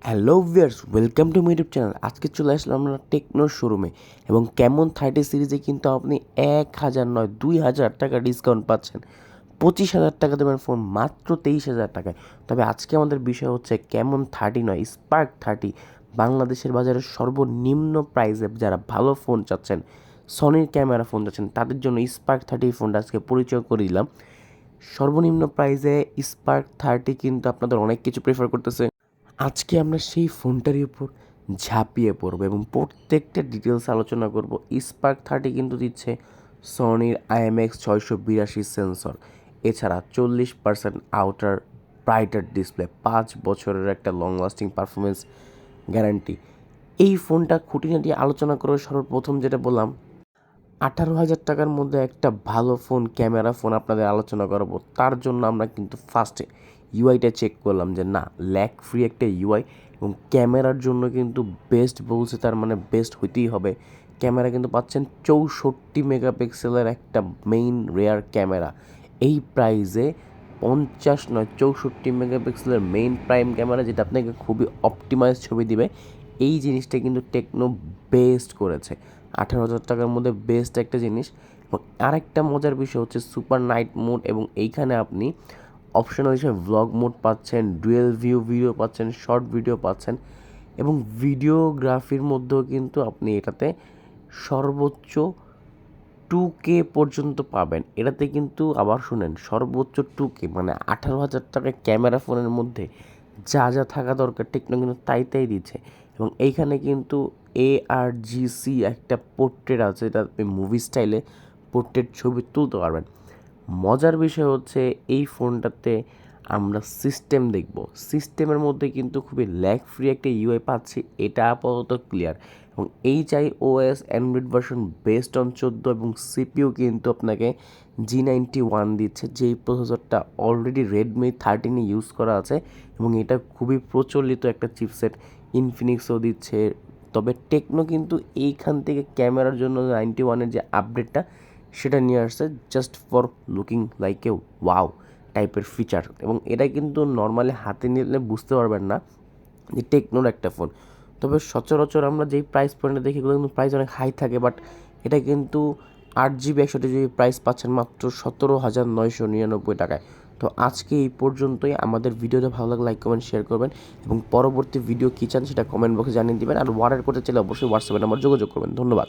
Hello viewers, welcome to my YouTube channel. আজকে চলে আসলাম আমরা টেকনোর শোরুমে এবং কেমন 30 সিরিজে কিন্তু আপনি 1,000 নয় 2,000 টাকা ডিসকাউন্ট পাচ্ছেন। 25,000 টাকা দেবেন ফোন মাত্র 23,000 টাকায়। তবে আজকে আমাদের বিষয় হচ্ছে কেমন 30 নয়, স্পার্ক 30। বাংলাদেশের বাজারে সর্বনিম্ন প্রাইসে যারা ভালো ফোন চাচ্ছেন, সনির ক্যামেরা ফোন চাচ্ছেন, তাদের জন্য স্পার্ক 30 ফোনটা আজকে পরিচয় করে দিলাম। সর্বনিম্ন প্রাইসে স্পার্ক 30 কিন্তু আপনাদের অনেক কিছু প্রেফার করতেছে। আজকে আমরা সেই ফোনটারই উপর ঝাঁপিয়ে পড়বো এবং প্রত্যেকটা ডিটেলস আলোচনা করব। স্পার্ক 30 কিন্তু দিচ্ছে সনির IMX 682 সেন্সর, এছাড়া 40% আউটার ব্রাইটার ডিসপ্লে, 5 বছরের একটা লং লাস্টিং পারফরমেন্স গ্যারান্টি। এই ফোনটা খুঁটিনাটি আলোচনা করে সর্বপ্রথম যেটা বললাম, 18,000 টাকার মধ্যে একটা ভালো ফোন, ক্যামেরা ফোন আপনাদের আলোচনা করব। তার জন্য আমরা কিন্তু ফার্স্টে ইউআইটা চেক করলাম যে না, ল্যাগ ফ্রি একটা ইউআই এবং ক্যামেরার জন্য কিন্তু বেস্ট বলছে, তার মানে বেস্ট হইতেই হবে। ক্যামেরা কিন্তু পাচ্ছেন 64 মেগাপিক্সেলের একটা মেইন রেয়ার ক্যামেরা। এই প্রাইসে 50 নয় 64 মেগাপিক্সেলের মেইন প্রাইম ক্যামেরা, যেটা আপনাকে খুবই অপটিমাইজ ছবি দিবে। এই জিনিসটা কিন্তু টেকনো বেস্ট করেছে। 18,000 টাকার মধ্যে বেস্ট একটা জিনিস। এবং আরেকটা মজার বিষয় হচ্ছে সুপার নাইট মোড, এবং এইখানে আপনি অপশনাল হিসেবে ভ্লগ মোড পাচ্ছেন, ডুয়েল ভিউ ভিডিও পাচ্ছেন, শর্ট ভিডিও পাচ্ছেন, এবং ভিডিওগ্রাফির মধ্যেও কিন্তু আপনি এটাতে সর্বোচ্চ 2K পর্যন্ত পাবেন। এটাতে কিন্তু আবার শুনেন, সর্বোচ্চ 2K মানে 18,000 টাকার ক্যামেরা ফোনের মধ্যে যা যা থাকা দরকার টেকনো কিন্তু তাই তাই দিচ্ছে। এবং এইখানে কিন্তু ARGC একটা পোর্ট্রেট আছে, যেটা আপনি মুভি স্টাইলে পোর্ট্রেট ছবি তুলতে পারবেন। মজার বিষয় হচ্ছে এই ফোনটাতে আমরা সিস্টেম দেখব। সিস্টেমের মধ্যে কিন্তু খুবই ল্যাগ ফ্রি একটা ইউআই পাচ্ছি, এটা আপাতত ক্লিয়ার। এবং HiOS Android version based on 14 এবং সিপিইউ কিন্তু আপনাকে G91 দিচ্ছে, যেই প্রসেসরটা অলরেডি রেডমি 13-এ ইউজ করা আছে এবং এটা খুবই প্রচলিত একটা চিপসেট। ইনফিনিক্সও দিচ্ছে। তবে টেকনো কিন্তু এইখান থেকে ক্যামেরার জন্য 91-এর যে আপডেটটা সেটা নিয়ে আসছে, just for looking like a wow টাইপের ফিচার। এবং এটা কিন্তু নর্মালি হাতে নিলে বুঝতে পারবেন না যে টেকনোর একটা ফোন। তবে সচরাচর আমরা যেই প্রাইস পয়েন্টে দেখি, এগুলো কিন্তু প্রাইস অনেক হাই থাকে, বাট এটা কিন্তু 8GB 128GB প্রাইস পাচ্ছেন মাত্র 17,999 টাকায়। তো আজকে এই পর্যন্তই। আমাদের ভিডিওটা ভালো লাগলে লাইক কমেন্ট শেয়ার করবেন এবং পরবর্তী ভিডিও কী চান সেটা কমেন্ট বক্সে জানিয়ে দেবেন। আর অর্ডার করতে চাইলে অবশ্যই হোয়াটসঅ্যাপে নাম্বার যোগাযোগ করবেন। ধন্যবাদ।